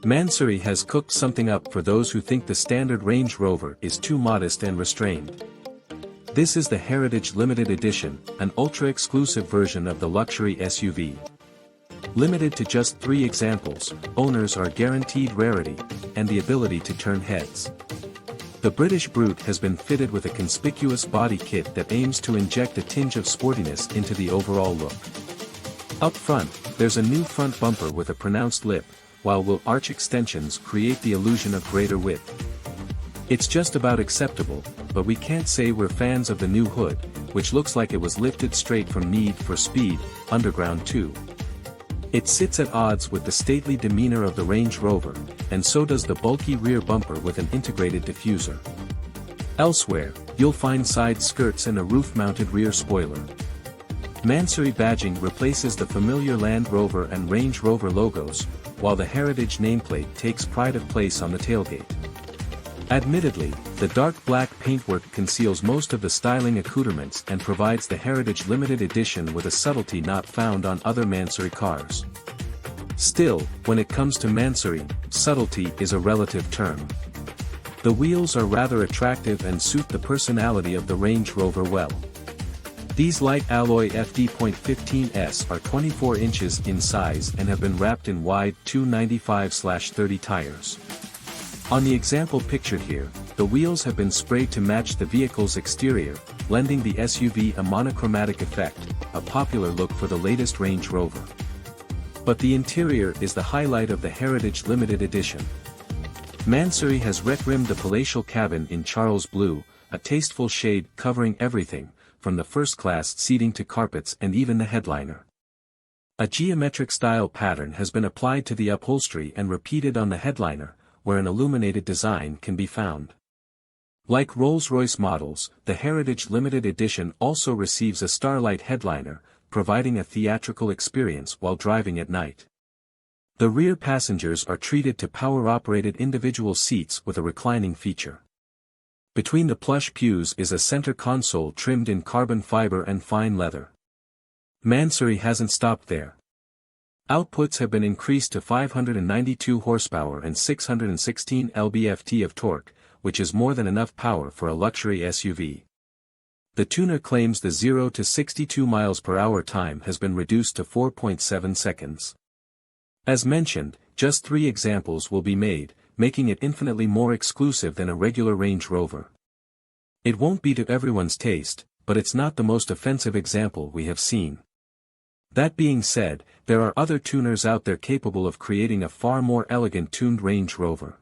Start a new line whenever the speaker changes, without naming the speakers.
Mansory has cooked something up for those who think the standard Range Rover is too modest and restrained. This is the Heritage Limited Edition, an ultra-exclusive version of the luxury SUV. Limited to just 3 examples, owners are guaranteed rarity, and the ability to turn heads. The British Brute has been fitted with a conspicuous body kit that aims to inject a tinge of sportiness into the overall look. Up front, there's a new front bumper with a pronounced lip, while wheel arch extensions create the illusion of greater width. It's just about acceptable, but we can't say we're fans of the new hood, which looks like it was lifted straight from Need for Speed, Underground 2. It sits at odds with the stately demeanor of the Range Rover, and so does the bulky rear bumper with an integrated diffuser. Elsewhere, you'll find side skirts and a roof-mounted rear spoiler. Mansory badging replaces the familiar Land Rover and Range Rover logos, while the Heritage nameplate takes pride of place on the tailgate. Admittedly, the dark black paintwork conceals most of the styling accoutrements and provides the Heritage Limited Edition with a subtlety not found on other Mansory cars. Still, when it comes to Mansory, subtlety is a relative term. The wheels are rather attractive and suit the personality of the Range Rover well. These light alloy FD.15s are 24 inches in size and have been wrapped in wide 295/30 tires. On the example pictured here, the wheels have been sprayed to match the vehicle's exterior, lending the SUV a monochromatic effect, a popular look for the latest Range Rover. But the interior is the highlight of the Heritage Limited Edition. Mansory has rimmed the palatial cabin in Charles Blue, a tasteful shade covering everything, from the first-class seating to carpets and even the headliner. A geometric style pattern has been applied to the upholstery and repeated on the headliner, where an illuminated design can be found. Like Rolls-Royce models, the Heritage Limited Edition also receives a starlight headliner, providing a theatrical experience while driving at night. The rear passengers are treated to power-operated individual seats with a reclining feature. Between the plush pews is a center console trimmed in carbon fiber and fine leather. Mansory hasn't stopped there. Outputs have been increased to 592 horsepower and 616 lb-ft of torque, which is more than enough power for a luxury SUV. The tuner claims the 0 to 62 miles per hour time has been reduced to 4.7 seconds. As mentioned, just 3 examples will be made, making it infinitely more exclusive than a regular Range Rover. It won't be to everyone's taste, but it's not the most offensive example we have seen. That being said, there are other tuners out there capable of creating a far more elegant tuned Range Rover.